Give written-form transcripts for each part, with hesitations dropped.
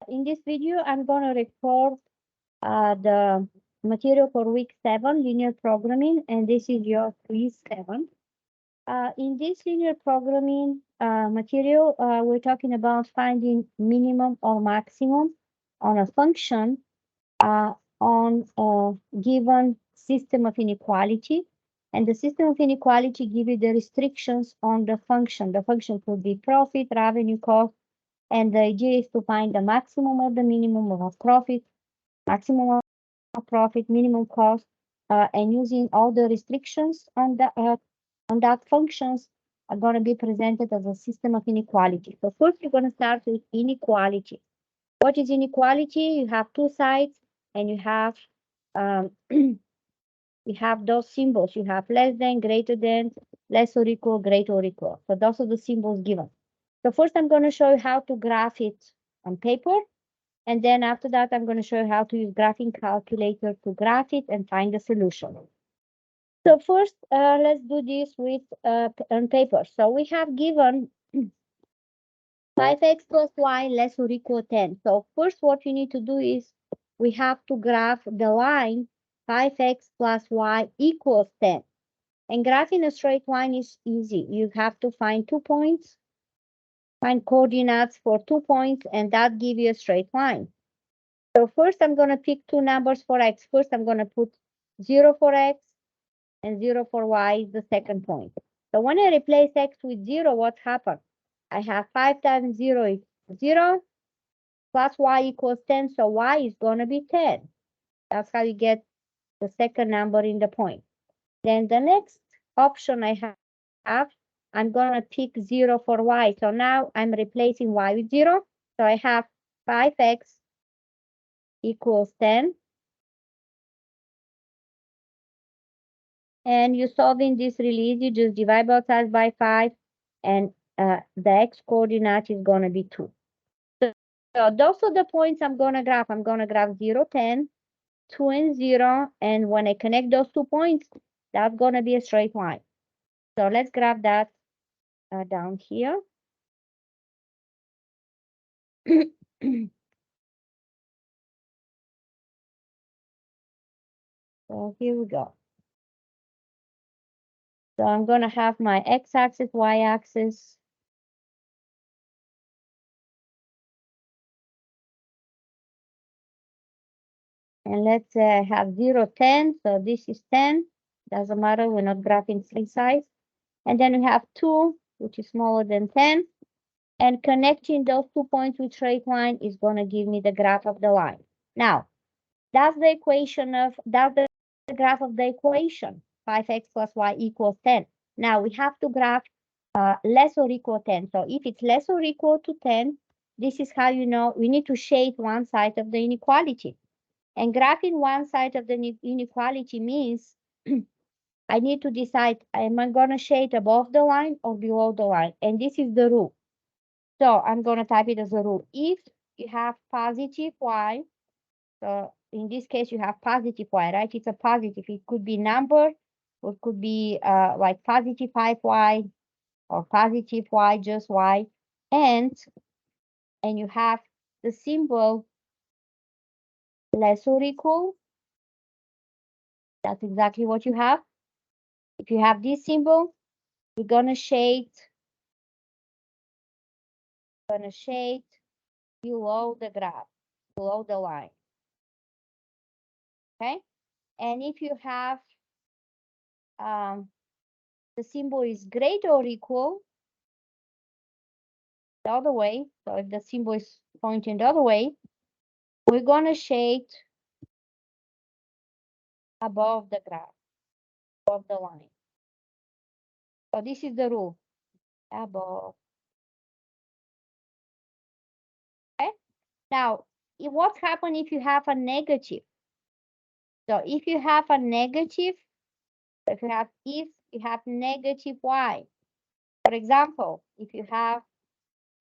In this video, I'm going to record the material for week 7, linear programming, and this is your quiz 7. In this linear programming material, we're talking about finding minimum or maximum on a function on a given system of inequality. And the system of inequality gives you the restrictions on the function. The function could be profit, revenue, cost, and the idea is to find the maximum or the minimum of profit, maximum of profit, minimum cost, and using all the restrictions on that functions are going to be presented as a system of inequality. So first, you're going to start with inequality. What is inequality? You have two sides, and you have you have those symbols. You have less than, greater than, less or equal, greater or equal. So those are the symbols given. So first, I'm going to show you how to graph it on paper. And then after that, I'm going to show you how to use graphing calculator to graph it and find the solution. So first, let's do this with on paper. So we have given 5x plus y less or equal 10. So first, what you need to do is we have to graph the line 5x plus y equals 10. And graphing a straight line is easy. You have to find 2 points, find coordinates for 2 points, and that gives you a straight line. So first, I'm going to pick two numbers for x. First, I'm going to put 0 for x and 0 for y is the second point. So when I replace x with 0, what happened? I have 5 times 0 is 0 plus y equals 10. So y is going to be 10. That's how you get the second number in the point. Then the next option I have, I'm going to pick 0 for y. So now I'm replacing y with 0. So I have 5x equals 10. And you're solving this really easy. Just divide both sides by 5, and the x coordinate is going to be 2. So those are the points I'm going to graph. I'm going to graph 0, 10, 2, and 0. And when I connect those 2 points, that's going to be a straight line. So let's graph that down here. So here we go. So I'm going to have my x-axis, y-axis. And let's say I have 0, 10. So this is 10. Doesn't matter. We're not graphing three sides. And then we have 2, which is smaller than 10. And connecting those 2 points with straight line is going to give me the graph of the line. Now, that's the graph of the equation. 5x plus y equals 10. Now, we have to graph less or equal 10. So if it's less or equal to 10, this is how you know we need to shade one side of the inequality. And graphing one side of the inequality means I need to decide, am I going to shade above the line or below the line? And this is the rule. So I'm going to type it as a rule. If you have positive y, so in this case, you have positive y, right? It's a positive. It could be number, or it could be like positive 5y, or positive y, just y. And you have the symbol less or equal. That's exactly what you have. If you have this symbol, we're going to shade below the graph, below the line. Okay? And if you have the symbol is greater or equal the other way, so if the symbol is pointing the other way, we're going to shade above the graph, above the line. So this is the rule, above. Okay? Now, what happens if you have a negative? So if you have a negative, if you have negative y, for example, if you have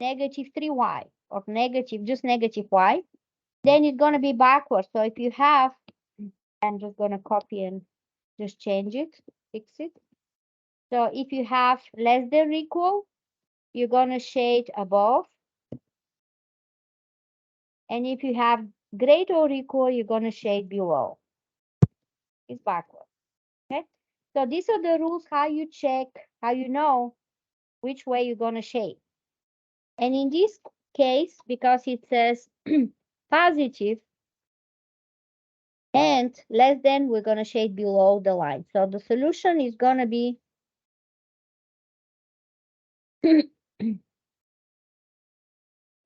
negative 3y or just negative y, then it's going to be backwards. So if you have, I'm just going to copy and just change it, fix it. So if you have less than or equal, you're going to shade above. And if you have greater or equal, you're going to shade below. It's backward. Okay. So these are the rules how you check, how you know which way you're going to shade. And in this case, because it says positive and less than, we're going to shade below the line. So the solution is going to be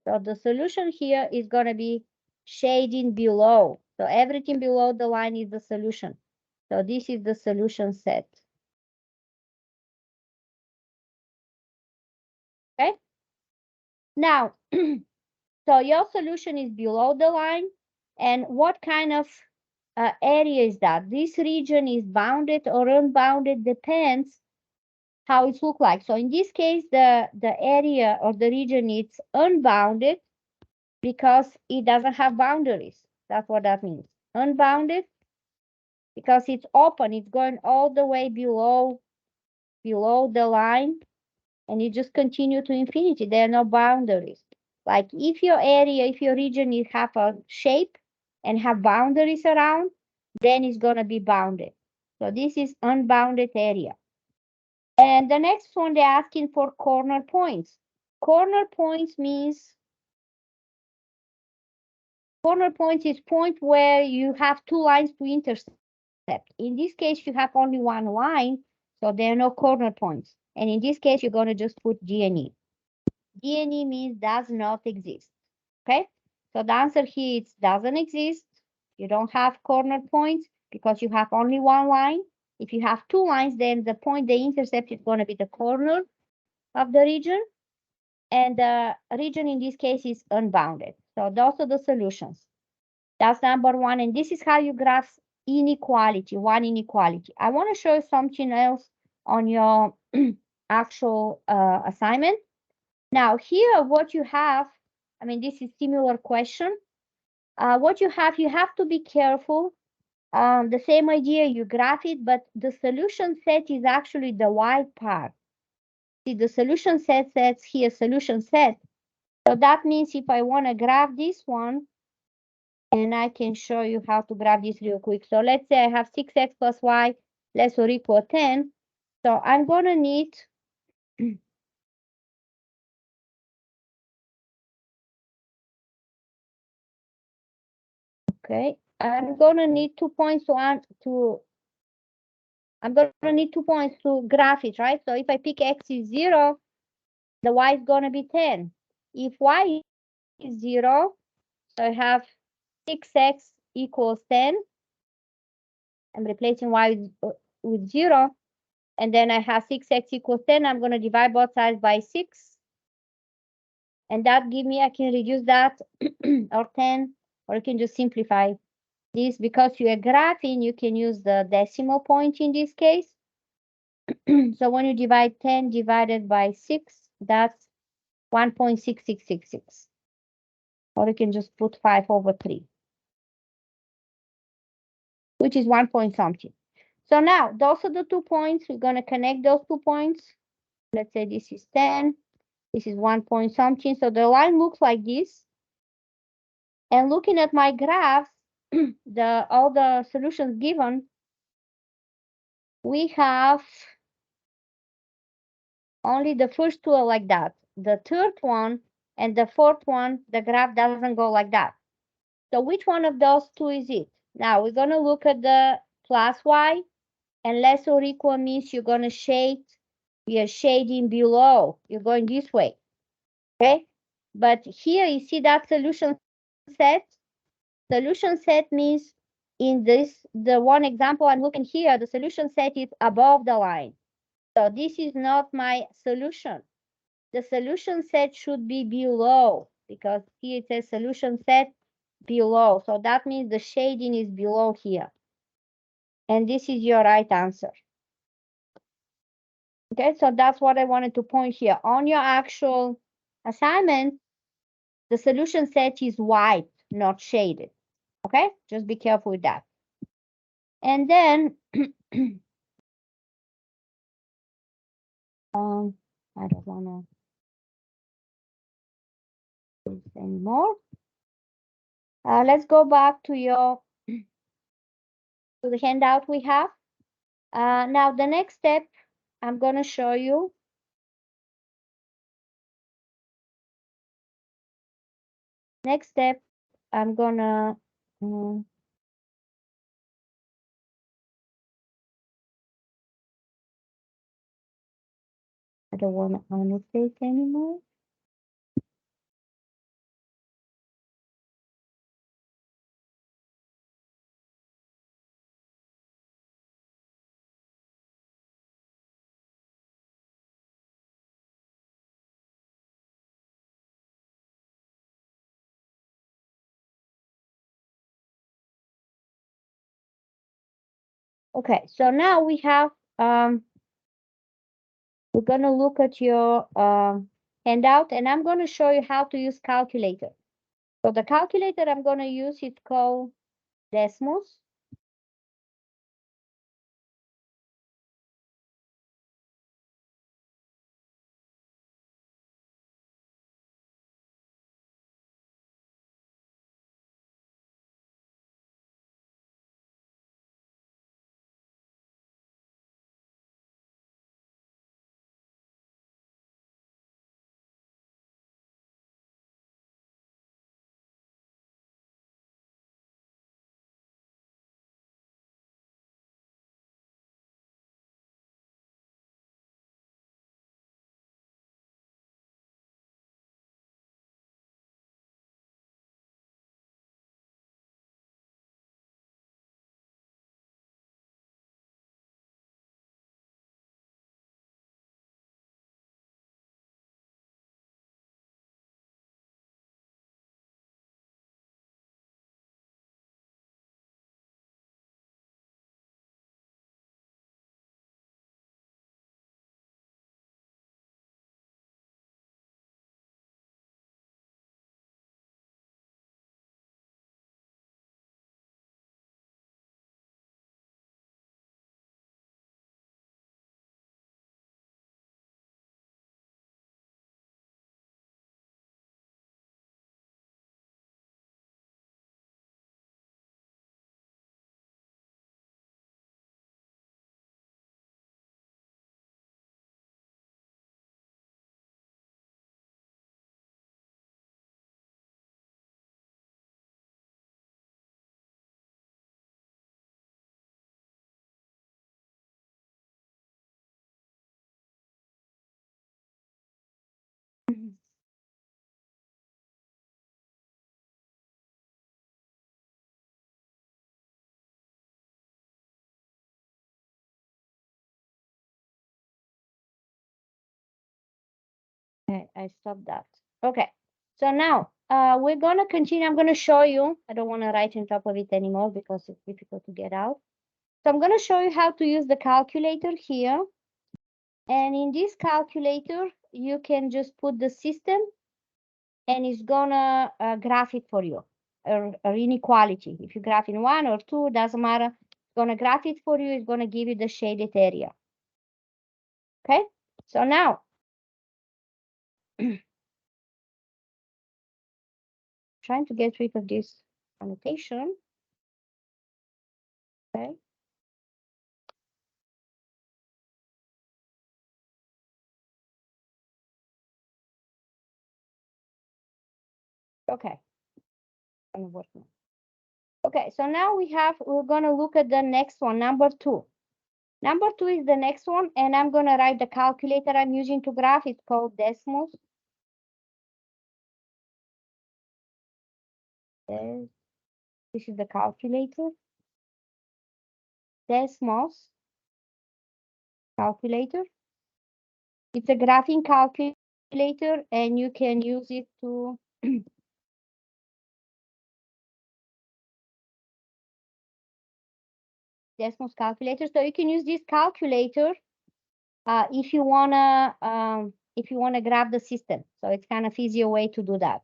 so the solution here is going to be shading below. So everything below the line is the solution. So this is the solution set. Okay. Now, so your solution is below the line. And what kind of area is that? This region is bounded or unbounded, depends how it looks like. So in this case, the area or the region is unbounded because it doesn't have boundaries. That's what that means. Unbounded because it's open. It's going all the way below the line, and it just continue to infinity. There are no boundaries. Like if your area, if your region is have a shape and have boundaries around, then it's gonna be bounded. So this is unbounded area. And the next one, they're asking for corner points. Corner points means corner points is point where you have two lines to intercept. In this case, you have only one line, so there are no corner points. And in this case, you're going to just put DNE. DNE means does not exist. Okay? So the answer here is doesn't exist. You don't have corner points because you have only one line. If you have two lines, then the point they intercept is going to be the corner of the region. And the region in this case is unbounded. So those are the solutions. That's number one. And this is how you graph inequality, one inequality. I want to show you something else on your actual assignment. Now here, what you have, I mean, this is similar question. What you have to be careful. The same idea, you graph it, but the solution set is actually the white part. See, the solution set says here solution set. So that means if I want to graph this one, and I can show you how to graph this real quick. So let's say I have 6x plus y less or equal 10. So I'm going to need okay, I'm going to need 2 points I'm going to need 2 points to graph it, right? So if I pick x is 0, the y is going to be 10. If y is 0, so I have 6x equals 10. I'm replacing y with 0. And then I have 6x equals 10. I'm going to divide both sides by 6. And that give me, I can reduce that or 10, or you can just simplify this. Because you are graphing, you can use the decimal point in this case. So when you divide 10 divided by 6, that's 1.6666. Or you can just put 5 over 3, which is 1 point something. So now, those are the 2 points. We're going to connect those 2 points. Let's say this is 10. This is 1 point something. So the line looks like this. And looking at my graph, all the solutions given, we have only the first two are like that. The third one and the fourth one, the graph doesn't go like that. So which one of those two is it? Now we're going to look at the plus y, and less or equal means you're going to shade, you're shading below. You're going this way. Okay? But here you see that solution set. Solution set means in this, the one example I'm looking here, the solution set is above the line. So this is not my solution. The solution set should be below, because here it says solution set below. So that means the shading is below here. And this is your right answer. Okay, so that's what I wanted to point here. On your actual assignment, the solution set is white, not shaded. Okay, just be careful with that. And then I don't want to do this anymore. Let's go back to the handout we have. Now the next step I'm going to show you. Next step, I'm gonna I don't want to annotate anymore. Okay, so now we have we're gonna look at your handout, and I'm gonna show you how to use calculator. So the calculator I'm gonna use is called Desmos. Okay, I stopped that. Okay, so now we're gonna continue. I'm gonna show you. I don't want to write on top of it anymore because it's difficult to get out. So I'm gonna show you how to use the calculator here. And in this calculator, you can just put the system and it's gonna graph it for you, or inequality. If you graph in 1 or 2, doesn't matter. It's gonna graph it for you. It's gonna give you the shaded area. Okay, so now trying to get rid of this annotation. Okay. Okay. Okay, so now we're gonna look at the next one, number 2. Number 2 is the next one, and I'm gonna write the calculator I'm using to graph. It's called Desmos. This is the calculator. Desmos calculator. It's a graphing calculator, and you can use it to Desmos calculator. So you can use this calculator if you wanna graph the system. So it's kind of easier way to do that.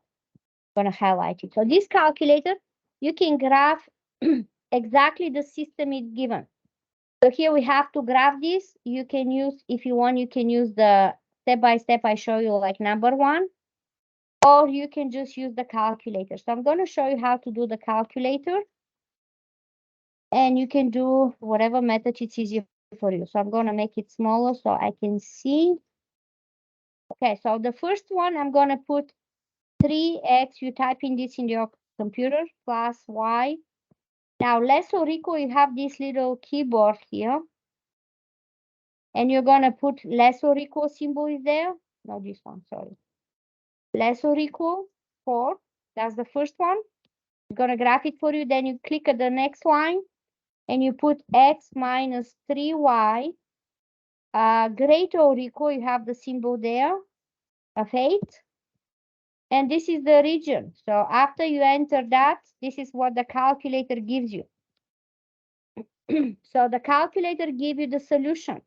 I'm gonna highlight it. So this calculator, you can graph exactly the system it's given. So here we have to graph this. You can use, if you want, you can use the step by step I show you, like number 1. or you can just use the calculator. So I'm going to show you how to do the calculator. And you can do whatever method it's easier for you. So I'm going to make it smaller so I can see. Okay, so the first one, I'm going to put 3x. You type in this in your computer, plus y. Now, less or equal, you have this little keyboard here. And you're going to put less or equal symbol is there. No, this one, sorry. Less or equal 4. That's the first one. I'm going to graph it for you. Then you click at the next line and you put x minus 3y. Greater or equal, you have the symbol there of 8. And this is the region. So after you enter that, this is what the calculator gives you. So the calculator gives you the solution.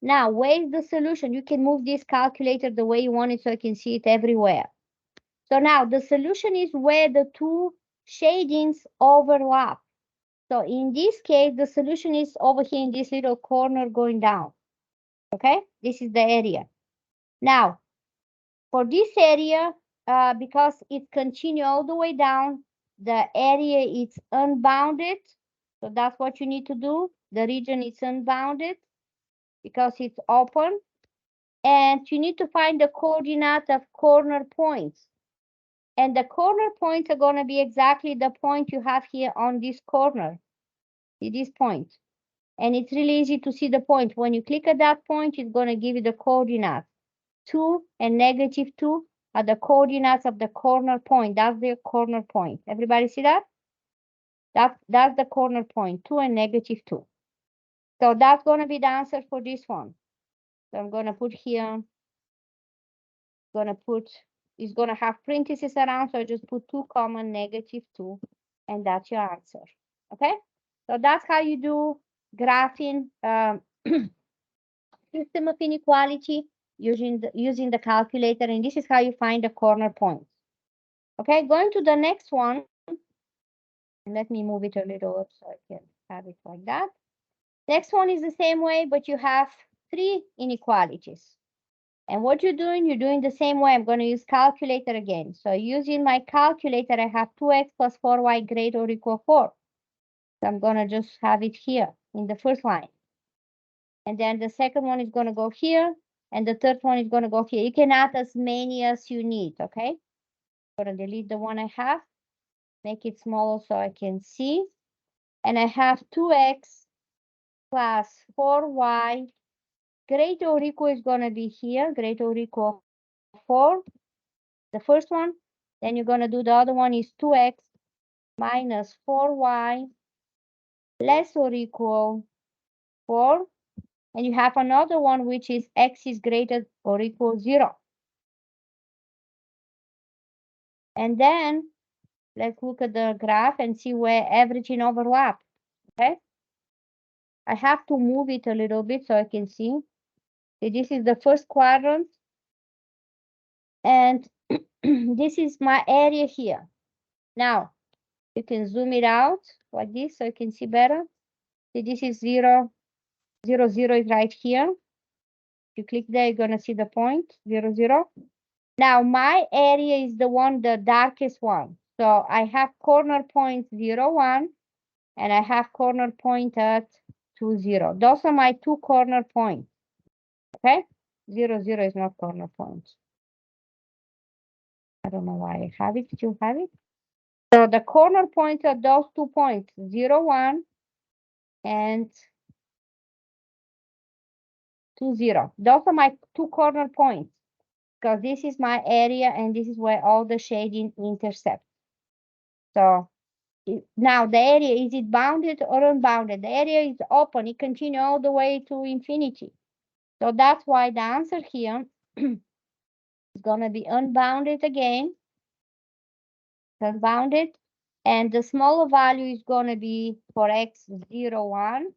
Now, where is the solution? You can move this calculator the way you want it so you can see it everywhere. So now the solution is where the two shadings overlap. So in this case, the solution is over here in this little corner going down. Okay, this is the area. Now, for this area, because it continues all the way down, the area is unbounded. So that's what you need to do. The region is unbounded because it's open. And you need to find the coordinate of corner points. And the corner points are going to be exactly the point you have here on this corner. See this point. And it's really easy to see the point. When you click at that point, it's going to give you the coordinates. 2 and -2 are the coordinates of the corner point. That's the corner point. Everybody see that? That's the corner point, 2 and -2. So that's going to be the answer for this one. So I'm going to put here, it's going to have parentheses around, so I just put 2, -2, and that's your answer. Okay? So that's how you do graphing system of inequality using the calculator, and this is how you find the corner points. Okay, going to the next one. Let me move it a little up so I can have it like that. Next one is the same way, but you have 3 inequalities. And what you're doing the same way. I'm going to use calculator again. So using my calculator, I have 2x plus 4y greater or equal 4. So I'm going to just have it here in the first line. And then the second one is going to go here. And the third one is going to go here. You can add as many as you need, okay? I'm going to delete the one I have. Make it smaller so I can see. And I have 2x plus 4y greater or equal is going to be here. Greater or equal 4. The first one. Then you're going to do the other one is 2x minus 4y less or equal 4. And you have another one which is x is greater or equal 0. And then let's look at the graph and see where everything overlaps. Okay. I have to move it a little bit so I can see. Okay, this is the first quadrant. And this is my area here. Now, you can zoom it out like this so you can see better. See, this is 0, 0, 0 is right here. If you click there, you're going to see the point, 0, 0. Now, my area is the one, the darkest one. So I have corner point 0, 1, and I have corner point at 2, 0. Those are my 2 corner points. Okay? 0, 0 is not corner point. I don't know why I have it. You have it? So the corner points are those 2 points, 0, 1, and 2, 0. Those are my 2 corner points because this is my area and this is where all the shading intersects. So now the area, is it bounded or unbounded? The area is open. It continues all the way to infinity. So that's why the answer here is going to be unbounded again. Unbounded. And the smaller value is going to be for x 0, 1.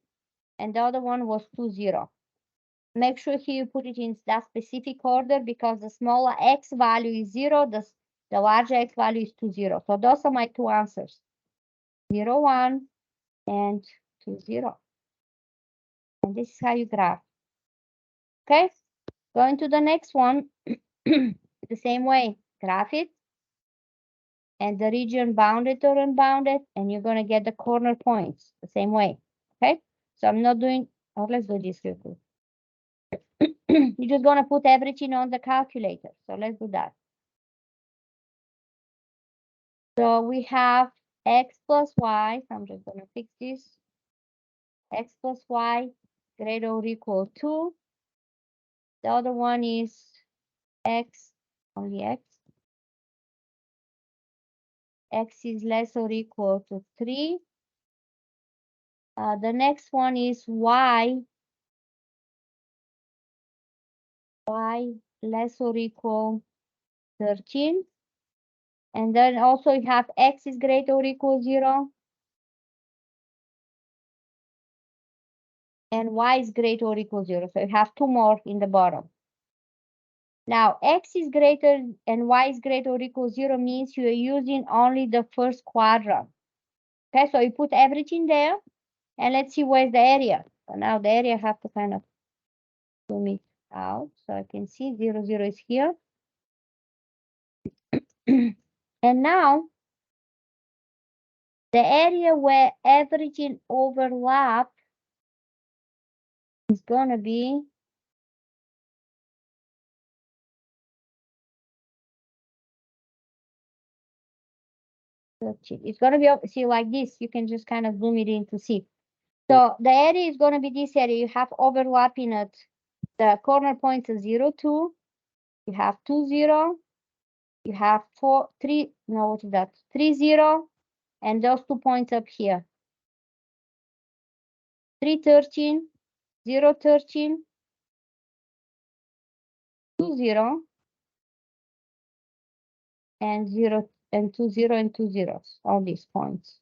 And the other one was 2, 0. Make sure here you put it in that specific order because the smaller x value is 0, the larger x value is 2, 0. So those are my 2 answers, 0, 1, and 2, 0. And this is how you graph. Okay, going to the next one. the same way, graph it, and the region bounded or unbounded, and you're gonna get the corner points the same way, okay? So I'm not doing, oh, let's do this real quick. You're just gonna put everything on the calculator, so let's do that. So we have x plus y, so I'm just gonna fix this, x plus y greater or equal to, the other one is x, only x is less or equal to 3. The next one is y less or equal 13. And then also you have x is greater or equal 0. And y is greater or equal 0. So you have two more in the bottom. Now, x is greater and y is greater or equal 0 means you are using only the first quadrant. Okay, so you put everything there, and let's see where's the area. So now the area I have to kind of zoom it out so I can see 0, 0 is here. And now, the area where everything overlap is going to be it's going to be, see, like this. You can just kind of zoom it in to see. So the area is going to be this area. You have overlapping at the corner points of 0, 2. You have 2, 0. You have 4, 3. No, what is that? 3, 0. And those 2 points up here. 3, 13. 0, 13. 2, 0. And 0 and 2, 0 and 2 zeros. All these points.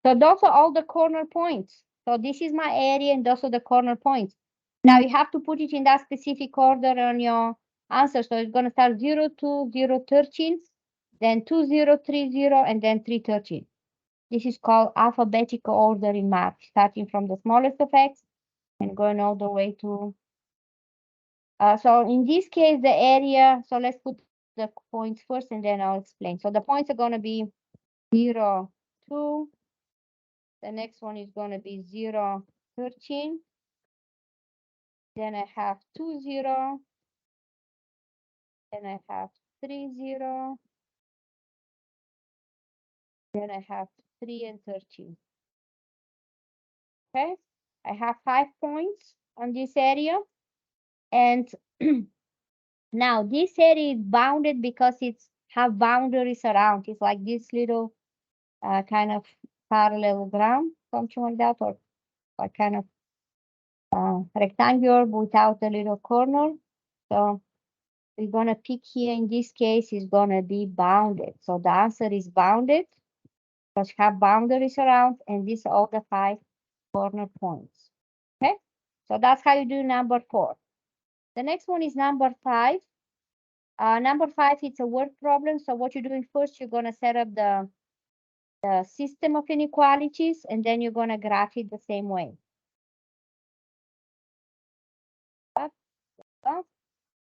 So those are all the corner points. So this is my area and those are the corner points. Now you have to put it in that specific order on your answer. So it's going to start 0, 2, 0, 13, then 2, 0, 3, 0, and then 3, 13. This is called alphabetical order in math, starting from the smallest of x and going all the way to. So in this case, the area, so let's put the points first and then I'll explain. So the points are going to be 0, 2. The next one is going to be 0, 13. Then I have 2, 0. Then I have 3, 0. Then I have 3 and 13. Okay, I have 5 points on this area. And now this area is bounded because it's have boundaries around. It's like this little kind of parallelogram, something like that, or like kind of rectangular without a little corner. So we're gonna pick here in this case is gonna be bounded. So the answer is bounded because you have boundaries around, and these are all the 5 corner points. Okay, so that's how you do number 4. The next one is number 5. Number 5, it's a word problem. So what you're doing first, you're gonna set up the system of inequalities, and then you're gonna graph it the same way.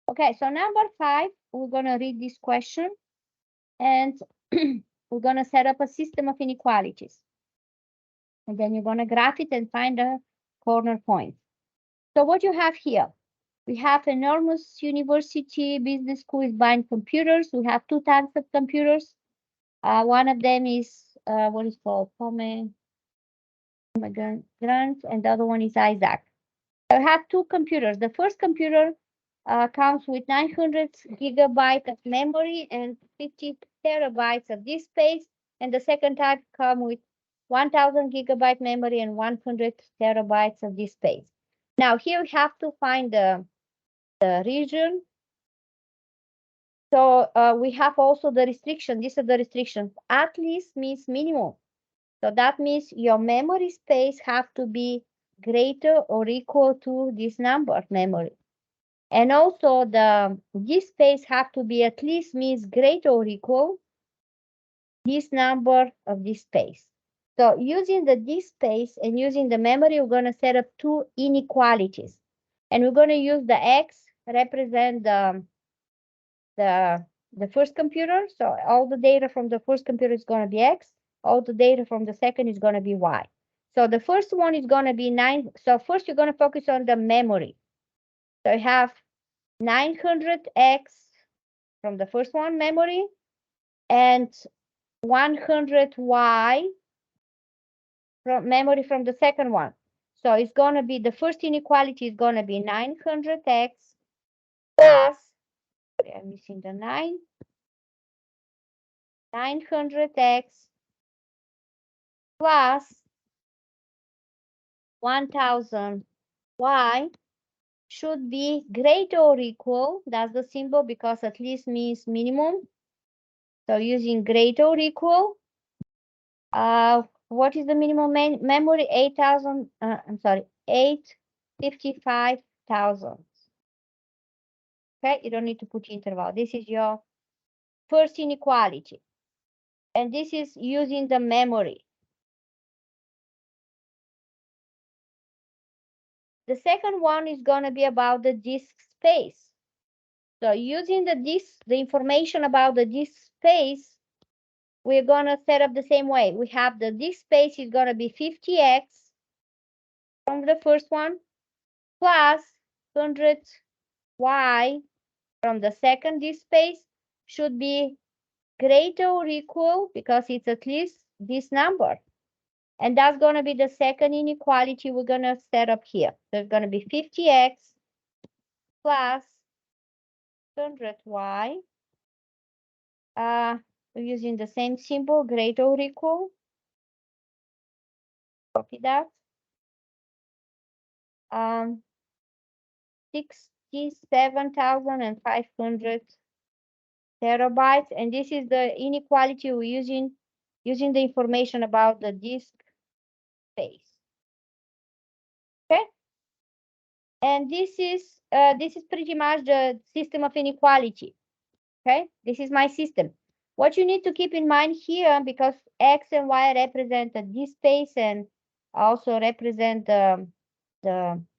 Okay, so number 5, we're gonna read this question, and we're gonna set up a system of inequalities. And then you're gonna graph it and find the corner point. So what you have here, we have enormous university business school is buying computers. We have 2 types of computers. One of them is what is called Pomegranate, and the other one is Isaac. So I have 2 computers. The first computer comes with 900 gigabytes of memory and 50 terabytes of disk space, and the second type comes with 1000 gigabyte memory and 100 terabytes of disk space. Now here we have to find the region. So we have also the restriction. These are the restrictions. At least means minimum. So that means your memory space have to be greater or equal to this number of memory. And also the disk space have to be at least means greater or equal this number of disk space. So using the disk space and using the memory, we're going to set up 2 inequalities. And we're going to use the X represent the first computer. So all the data from the first computer is going to be X. All the data from the second is going to be Y. So the first one is going to be 9. So first you're going to focus on the memory. So you have 900X from the first one memory and 100Y from memory from the second one. So it's going to be, the first inequality is going to be 900X plus, I'm missing the 900X plus 1000Y should be greater or equal. That's the symbol because at least means minimum. So using greater or equal, what is the minimum memory? 8,000, I'm sorry, 855,000. Okay, you don't need to put interval. This is your first inequality. And this is using the memory. The second one is going to be about the disk space. So using the information about the disk space, we're going to set up the same way. We have the disk space is going to be 50X from the first one plus 100Y from the second disk space should be greater or equal because it's at least this number. And that's going to be the second inequality we're going to set up here. So it's going to be 50X plus 100Y. We're using the same symbol, greater or equal. Copy that. 67,500 terabytes. And this is the inequality we're using the information about the disk space. Okay. And this is pretty much the system of inequality. Okay, this is my system. What you need to keep in mind here, because X and Y represent the disk space and also represent the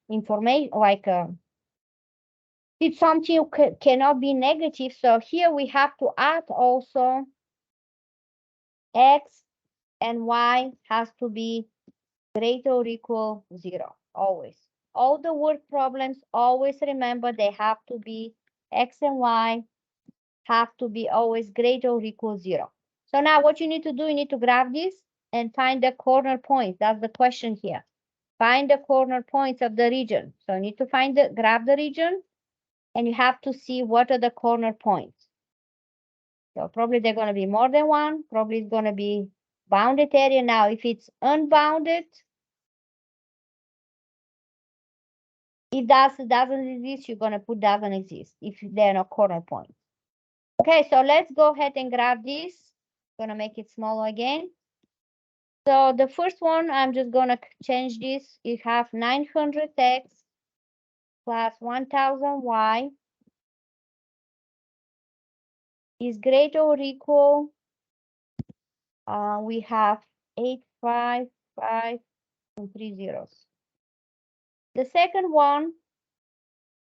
information, like if something cannot be negative. So here we have to add also X and Y has to be greater or equal 0, always. All the word problems, always remember they have to be X and Y have to be always greater or equal 0. So now what you need to do, you need to graph this and find the corner points. That's the question here. Find the corner points of the region. So you need to graph the region and you have to see what are the corner points. So probably they're going to be more than one. Probably it's going to be bounded area. Now, if it's unbounded, if that doesn't exist, you're going to put doesn't exist if there are no corner points. Okay, so let's go ahead and graph this. I'm going to make it smaller again. So the first one, I'm just going to change this. You have 900X plus 1000Y is greater or equal. We have 855 and 3 zeros. The second one,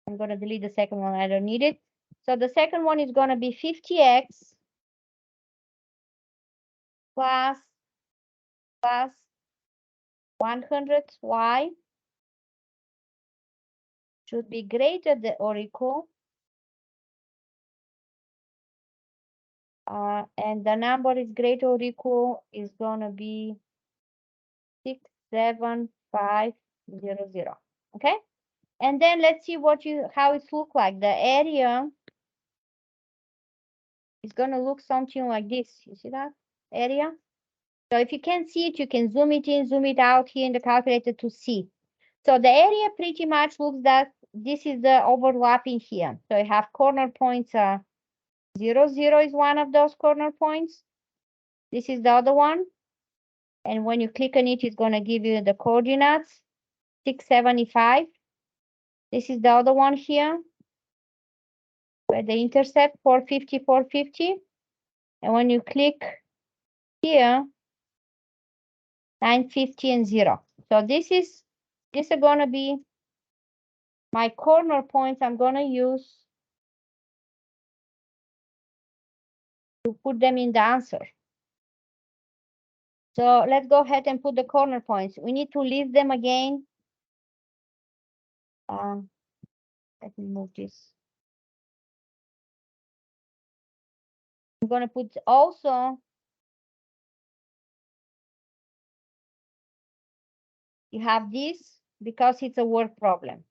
I'm going to delete the second one. I don't need it. So the second one is going to be 50X plus 100Y should be greater than or equal. And the number is greater or equal is going to be 67500. Okay. And then let's see how it looks like. The area is going to look something like this. You see that area? So if you can't see it, you can zoom it in, zoom it out here in the calculator to see. So the area pretty much looks that this is the overlapping here. So you have corner points. 0, 0 is one of those corner points. This is the other one. And when you click on it, it's going to give you the coordinates, 675. This is the other one here, where the intercept 450, 450. And when you click here, 950 and 0. So this is going to be my corner points I'm going to use to put them in the answer. So let's go ahead and put the corner points. We need to list them again. Let me move this. I'm going to put also, you have this because it's a word problem.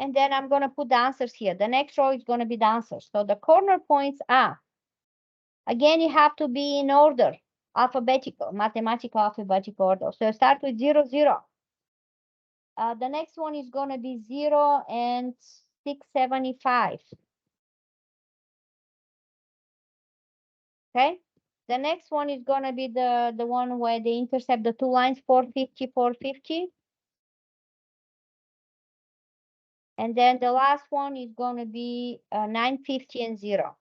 And then I'm going to put the answers here. The next row is going to be the answers. So the corner points are, again, you have to be in order, alphabetical, mathematical alphabetical order. So start with 0, 0. The next one is going to be 0 and 675. Okay. The next one is going to be the one where they intercept the two lines, 450, 450. And then the last one is going to be 950 and 0.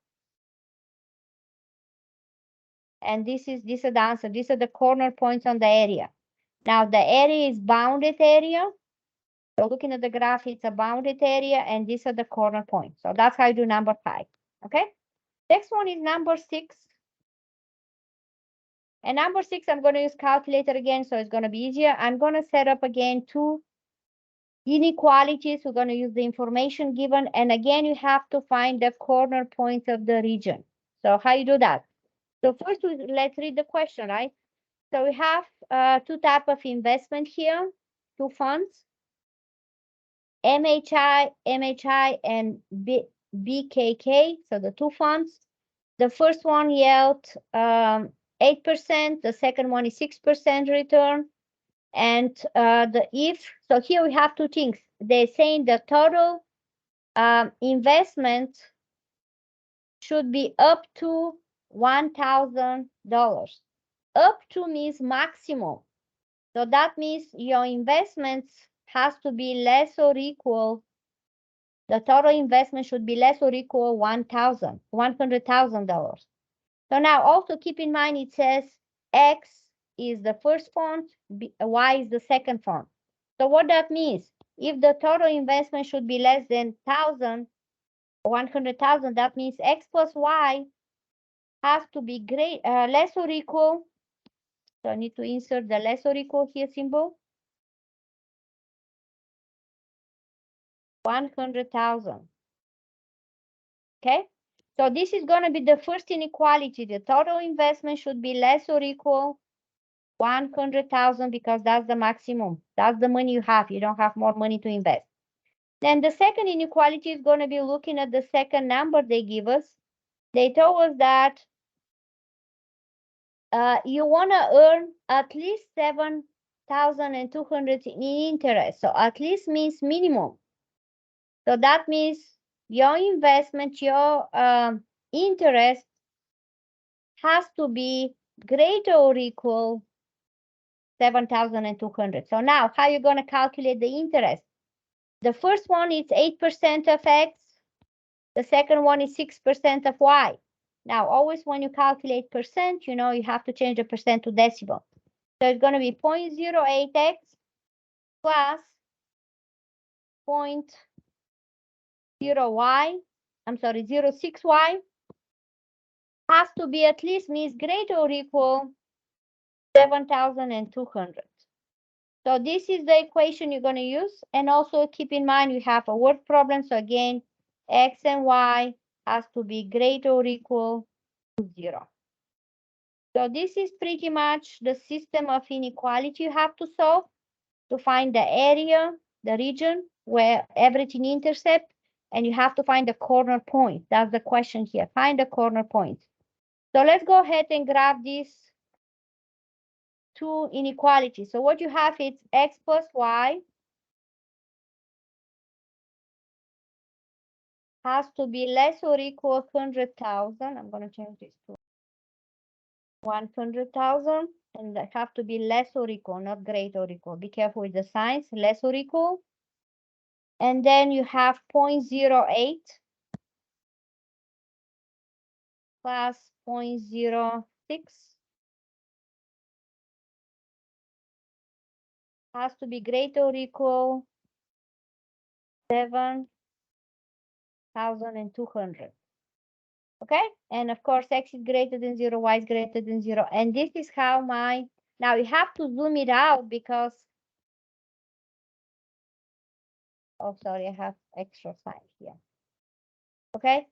And this is the answer. These are the corner points on the area. Now the area is bounded area. So looking at the graph, it's a bounded area, and these are the corner points. So that's how you do number 5. Okay. Next one is number 6. And number 6, I'm going to use calculator again, so it's going to be easier. I'm going to set up again 2 inequalities. We're going to use the information given. And again, you have to find the corner points of the region. So how you do that? So first, let's read the question, right? So we have 2 types of investment here, 2 funds, MHI, and BKK. So the 2 funds. The first one yield 8%. The second one is 6% return. And so here we have 2 things. They're saying the total investment should be up to $1,000. Up to means maximum. So that means your investments has to be less or equal. The total investment should be less or equal $100,000. So now also keep in mind it says X is the first font, Y is the second font. So what that means, if the total investment should be less than 100,000, that means X plus Y has to be less or equal. So I need to insert the less or equal here symbol. 100,000. Okay. So this is going to be the first inequality. The total investment should be less or equal 100,000 because that's the maximum. That's the money you have. You don't have more money to invest. Then the second inequality is going to be looking at the second number they give us. They told us that you want to earn at least 7,200 in interest. So at least means minimum. So that means your investment, your interest has to be greater or equal 7,200. So now how are you going to calculate the interest? The first one is 8% of X. The second one is 6% of Y. Now, always when you calculate percent, you know, you have to change the percent to decimal. So it's going to be 0.08X plus 0.06Y has to be at least means greater or equal 7,200. So this is the equation you're going to use. And also keep in mind, we have a word problem. So again, X and Y has to be greater or equal to 0. So this is pretty much the system of inequality you have to solve to find the area, the region where everything intercepts, and you have to find the corner point. That's the question here. Find the corner point. So let's go ahead and graph these 2 inequalities. So what you have is X plus Y has to be less or equal 100,000. I'm going to change this to 100,000, and they have to be less or equal, not greater or equal. Be careful with the signs, less or equal. And then you have 0.08 plus 0.06 has to be greater or equal 7,200. Okay, and of course x is greater than 0, y is greater than 0, and this is how now you have to zoom it out because, oh sorry, I have extra sign here. Okay,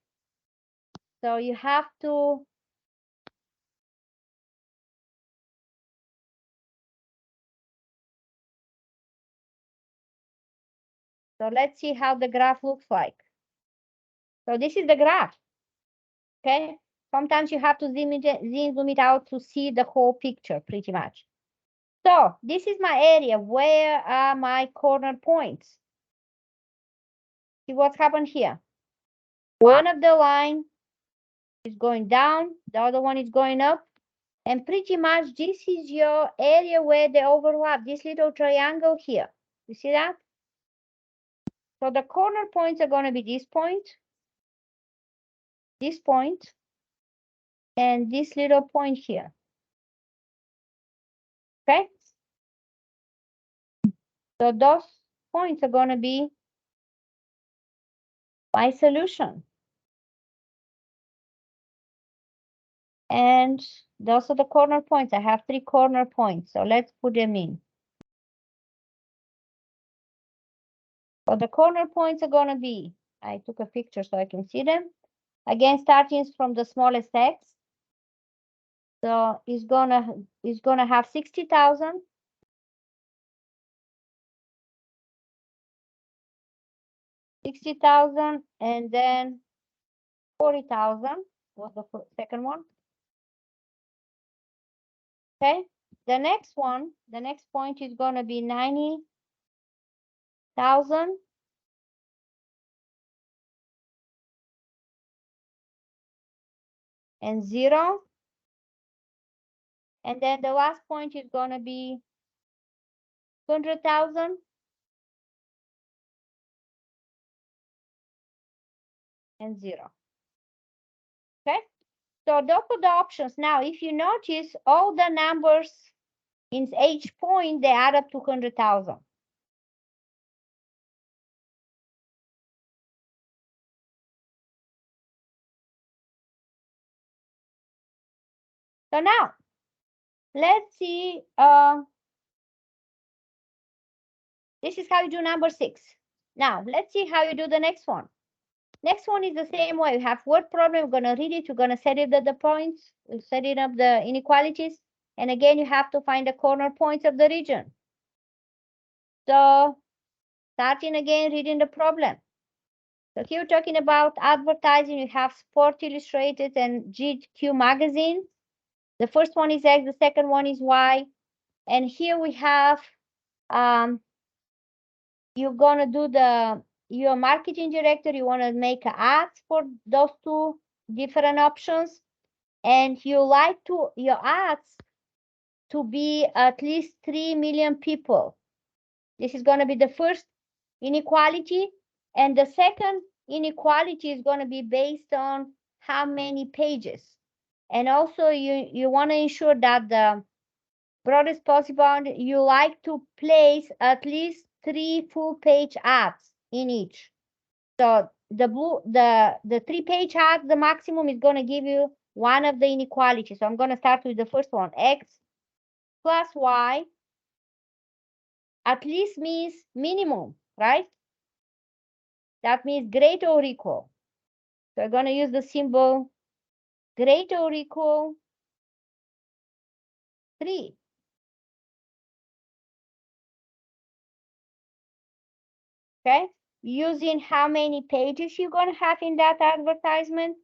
so you have to, so let's see how the graph looks like. So this is the graph. Okay, sometimes you have to zoom it out to see the whole picture pretty much. So this is my area. Where are my corner points? See what's happened here. One of the line is going down, the other one is going up, and pretty much this is your area where they overlap, this little triangle here. You see that? So the corner points are going to be this point, and this little point here. Okay? So those points are going to be my solution. And those are the corner points. I have 3 corner points, so let's put them in. So the corner points are going to be, I took a picture so I can see them. Again, starting from the smallest x. So it's gonna have 60,000. 60,000 and then 40,000 was the second one. Okay, the next point is gonna be 90,000 and 0. And then the last point is gonna be 100,000 and 0. Okay, so those are the options. Now, if you notice, all the numbers in each point, they add up to 100,000. So now, let's see, this is how you do number 6. Now, let's see how you do the next one. Next one is the same way. We have word problem. We're going to read it. We're going to set it up the points. We're setting up the inequalities. And again, you have to find the corner points of the region. So, starting again, reading the problem. So here we're talking about advertising. You have Sport Illustrated and GQ magazine. The first one is X, the second one is Y. And here we have, you're gonna do you're a marketing director, you wanna make ads for those 2 different options. And you like your ads to be at least 3 million people. This is gonna be the first inequality. And the second inequality is gonna be based on how many pages. And also you wanna ensure that the broadest possible, you like to place at least 3 full-page ads in each. So the 3-page ad, the maximum is going to give you one of the inequalities. So I'm going to start with the first one. X plus Y at least means minimum, right? That means greater or equal. So I'm going to use the symbol greater or equal 3. Okay, using how many pages you're going to have in that advertisement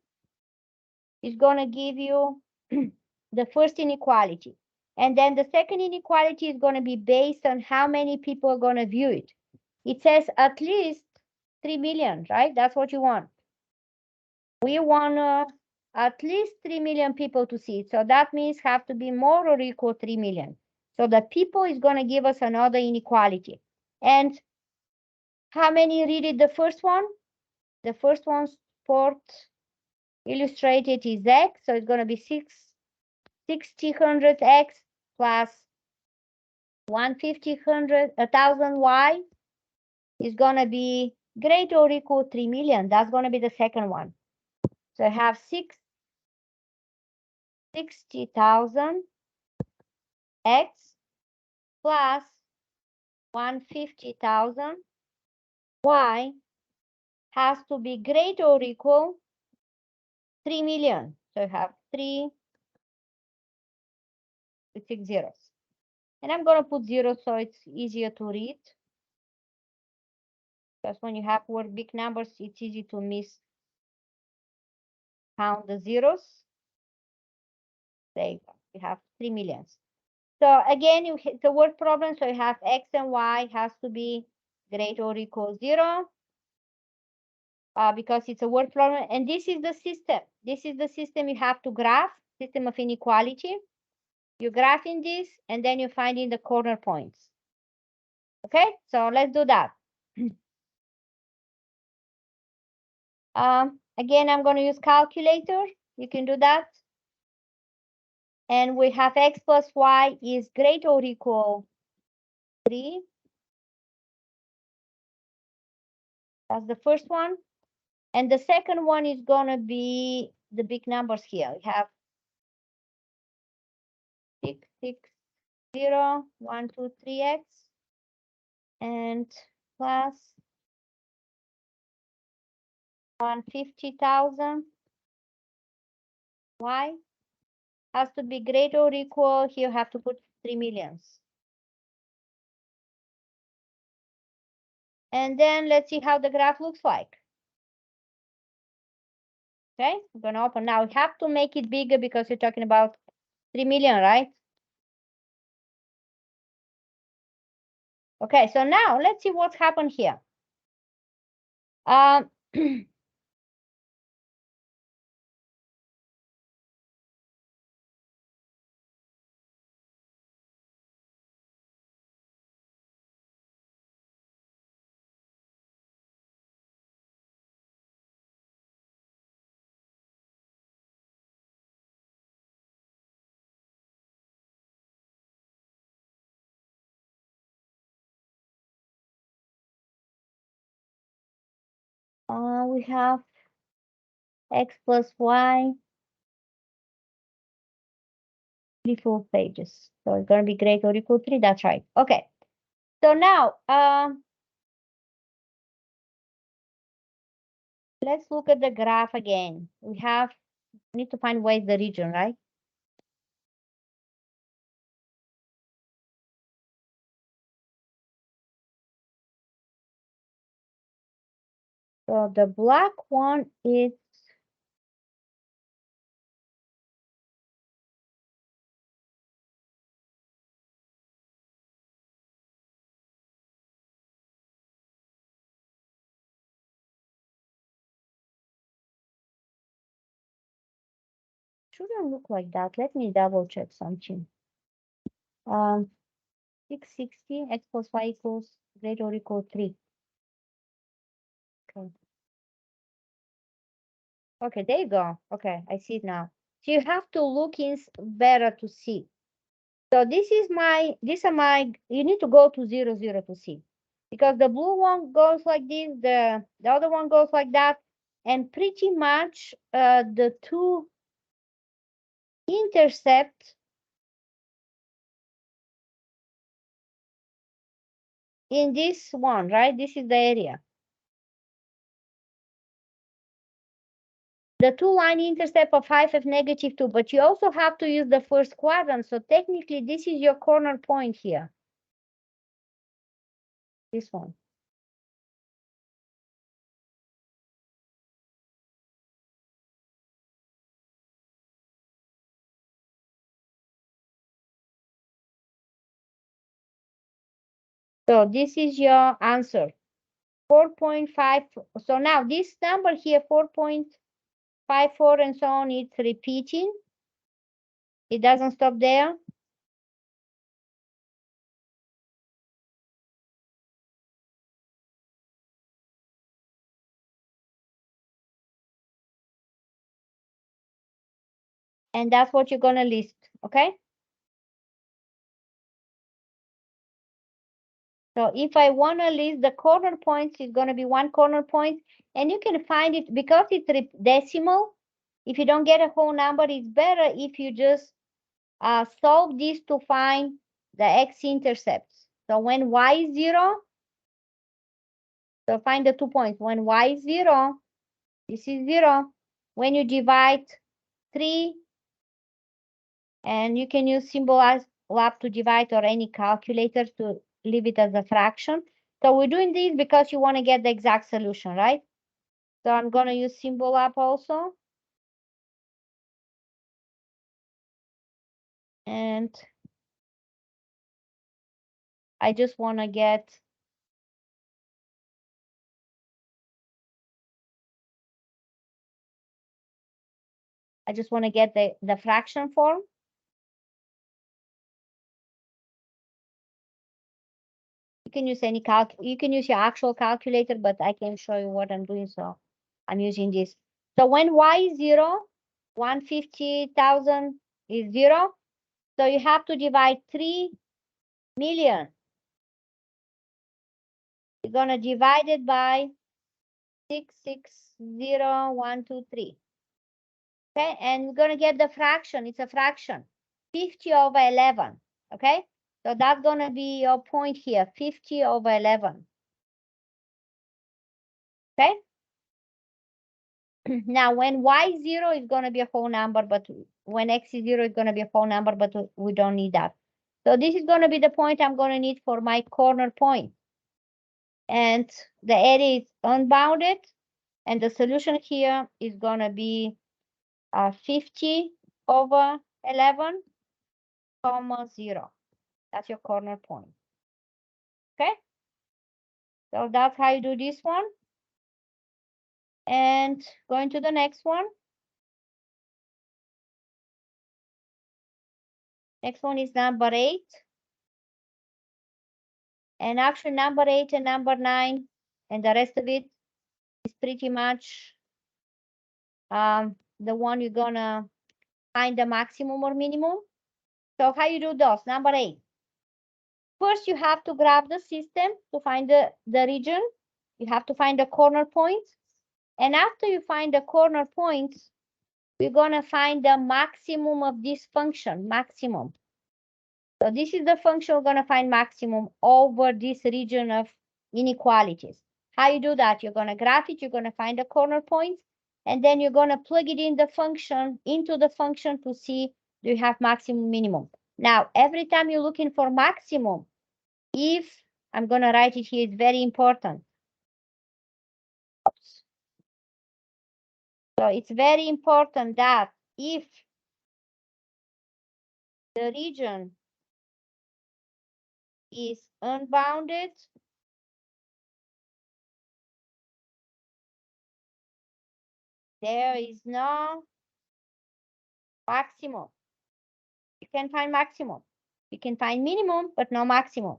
is going to give you the first inequality. And then the second inequality is going to be based on how many people are going to view it. It says at least 3 million, right? That's what you want. We want at least 3 million people to see it. So that means have to be more or equal 3 million. So the people is going to give us another inequality. And how many read it? The first one? The first one, Sport Illustrated, is X. So it's going to be 600x plus 150, 100, 1,000 y is gonna be greater or equal 3 million. That's gonna be the second one. So I have 60,000 x plus 150,000 y has to be greater or equal 3 million. So I have 3 with 6 zeros. And I'm gonna put zeros so it's easier to read. Because when you have word big numbers, it's easy to count the zeros. There you go. You have 3 millions. So again, it's a word problem. So you have x and y has to be greater or equal 0 because it's a word problem. And this is the system. This is the system you have to graph, system of inequality. You're graphing this, and then you're finding the corner points. Okay, so let's do that. Again, I'm going to use calculator. You can do that. And we have x plus y is greater or equal 3. That's the first one. And the second one is going to be the big numbers here. We have 6, 6, 0, 1, 2, 3x, and plus 150,000 y has to be greater or equal. Here you have to put 3 millions. And then let's see how the graph looks like. Okay, I'm going to open now. We have to make it bigger because you're talking about 3 million, right? Okay, so now let's see what's happened here. We have x plus y, 3 full pages. So it's going to be greater or equal to 3. That's right. Okay. So now, let's look at the graph again. We need to find where is the region, right? So the black one is shouldn't look like that. Let me double check something. 660 x plus y equals greater or equal 3. Okay. Okay, there you go. Okay, I see it now. So you have to look in better to see. So you need to go to 0, 0 to see. Because the blue one goes like this, the other one goes like that. And pretty much the two intercept in this one, right? This is the area. The two line intercept of 5f negative 2, but you also have to use the first quadrant. So technically, this is your corner point here. This one. So this is your answer. 4.5. So now this number here, 4.54 and so on, it's repeating. It doesn't stop there. And that's what you're going to list, okay? So if I want to list the corner points, it's going to be one corner point. And you can find it because it's decimal. If you don't get a whole number, it's better if you just solve this to find the x-intercepts. So when y is 0, so find the 2 points. When y is 0, this is 0. When you divide 3, and you can use symbol as lab to divide or any calculator to leave it as a fraction. So we're doing this because you want to get the exact solution, right? So I'm going to use symbol up also. And I just want to get the fraction form. You can use you can use your actual calculator, but I can show you what I'm doing. So I'm using this. So when y is 0, 150,000 is 0. So you have to divide 3 million. You're going to divide it by 660,123. Okay, and we're going to get the fraction. It's a fraction, 50 over 11. Okay, so that's going to be your point here, 50 over 11. Okay, now when y is 0 is going to be a whole number, but when x is 0 is going to be a whole number, but we don't need that. So this is going to be the point I'm going to need for my corner point. And the area is unbounded. And the solution here is going to be 50 over 11, comma 0. That's your corner point. Okay? So that's how you do this one. And going to the next one. Next one is number 8. And actually number 8 and number 9 and the rest of it is pretty much the one you're gonna find the maximum or minimum. So how you do those? Number 8. First, you have to grab the system to find the region. You have to find the corner points. And after you find the corner points, we're going to find the maximum of this function, maximum. So this is the function we're going to find maximum over this region of inequalities. How you do that? You're going to graph it. You're going to find the corner points. And then you're going to plug it in the function, into the function to see do you have maximum, minimum. Now, every time you're looking for maximum, if I'm going to write it here, it's very important. Oops. So it's very important that if the region is unbounded, there is no maximum. You can find maximum. You can find minimum, but no maximum.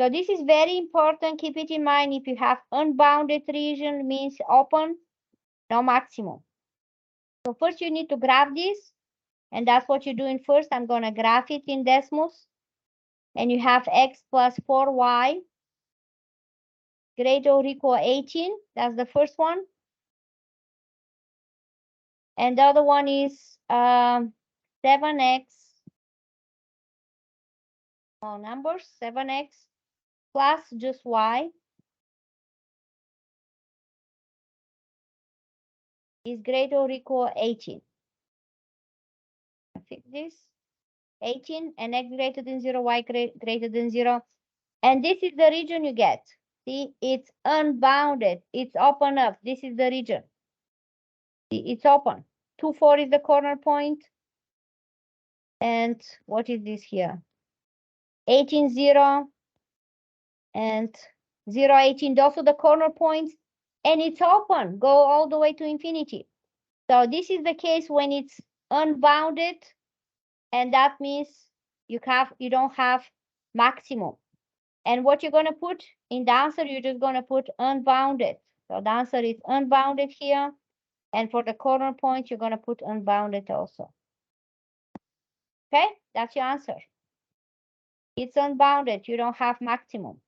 So this is very important. Keep it in mind. If you have unbounded region, means open, no maximum. So first you need to graph this, and that's what you're doing first. I'm going to graph it in Desmos. And you have x plus 4y greater or equal 18. That's the first one. And the other one is 7x, small numbers, 7x plus just y is greater or equal 18. Fix this, 18, and x greater than 0, y greater than 0. And this is the region you get. See, it's unbounded. It's open up. This is the region. See, it's open. 2, 4 is the corner point. And what is this here? 18, 0, and 0, 18. Those are the corner points. And it's open. Go all the way to infinity. So this is the case when it's unbounded, and that means you don't have maximum. And what you're going to put in the answer, you're just going to put unbounded. So the answer is unbounded here. And for the corner point, you're going to put unbounded also. Okay, that's your answer. It's unbounded. You don't have maximum.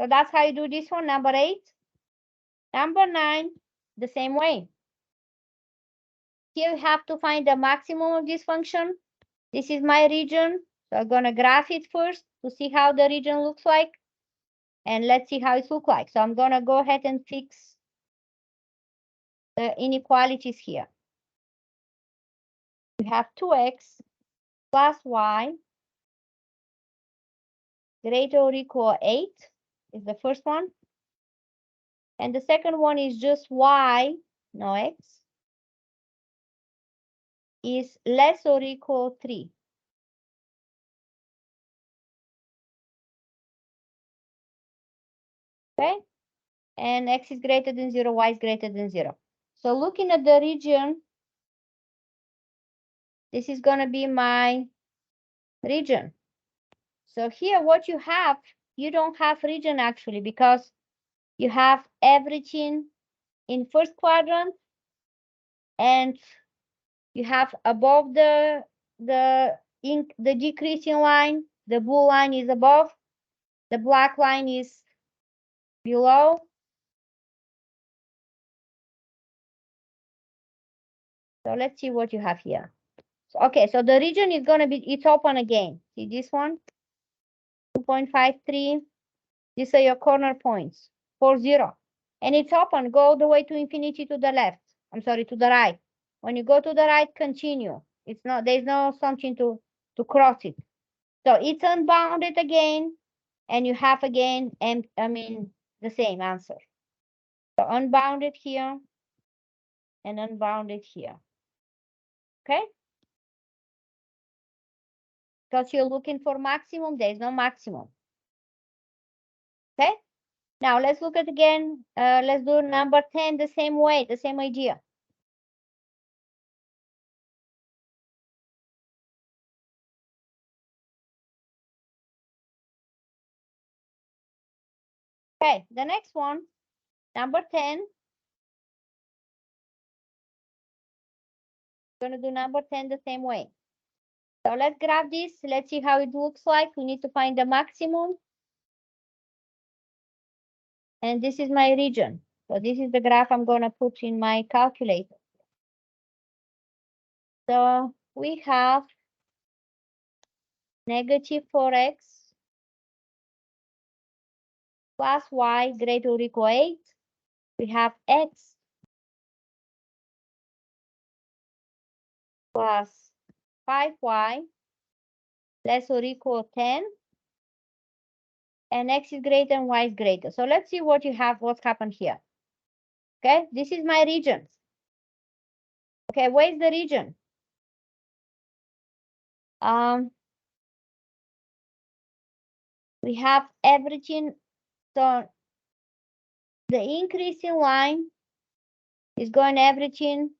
So that's how you do this one, number 8. Number 9, the same way. Here you have to find the maximum of this function. This is my region. So I'm gonna graph it first to see how the region looks like. And let's see how it looks like. So I'm gonna go ahead and fix the inequalities here. We have 2x plus y greater or equal 8 is the first one. And the second one is just y, no x, is less or equal 3. Okay? And x is greater than 0, y is greater than 0. So looking at the region, this is going to be my region. So here what you have, you don't have region actually because you have everything in first quadrant and you have above the decreasing line, the blue line is above, the black line is below. So let's see what you have here. So, okay, so the region is going to be, it's open again. See this one? 2.53. These are your corner points, 4, 0. And it's open, go all the way to infinity to the left. I'm sorry, to the right. When you go to the right, continue. It's not, there's no something to cross it. So it's unbounded again, and you have again, the same answer. So unbounded here and unbounded here. Okay? Because you're looking for maximum, there's no maximum. Okay? Now let's look at again, let's do number 10 the same way, the same idea. Okay, the next one, number 10. We're gonna do number 10 the same way. So let's grab this, let's see how it looks like. We need to find the maximum. And this is my region. So this is the graph I'm gonna put in my calculator. So we have negative 4x plus y greater or equal 8. We have x plus 5y less or equal 10. And x is greater and y is greater. So let's see what you have, what's happened here. Okay, this is my region. Okay, where's the region? We have everything. So the increasing line is going everything.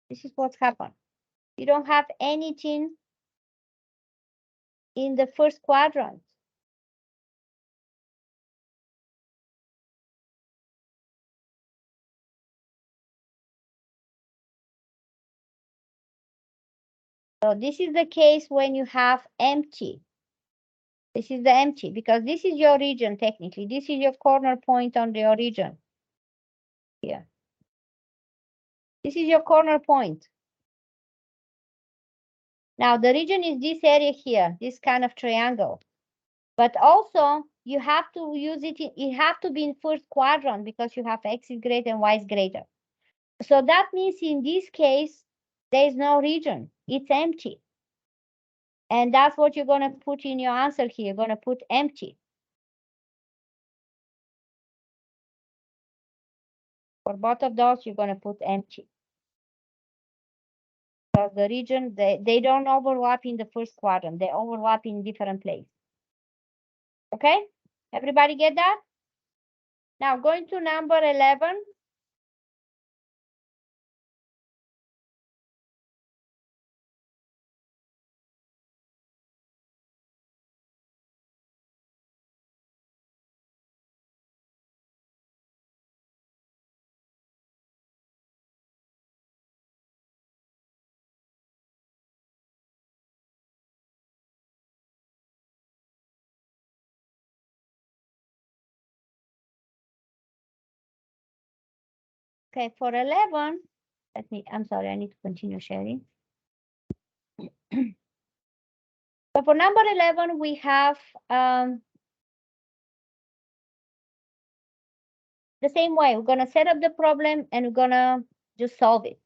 This is what's happened. You don't have anything in the first quadrant. So this is the case when you have empty. This is the empty because this is your region technically. This is your corner point on your region. Here. This is your corner point. Now the region is this area here, this kind of triangle. But also you have to use it, it have to be in first quadrant because you have x is greater and y is greater. So that means in this case, there is no region, it's empty. And that's what you're gonna put in your answer here, you're gonna put empty. For both of those, you're gonna put empty. Because the region, they don't overlap in the first quadrant, they overlap in different places. Okay, everybody get that? Now going to number 11. Okay, for 11, I'm sorry, I need to continue sharing. So for number 11, we have the same way. We're going to set up the problem and we're going to just solve it.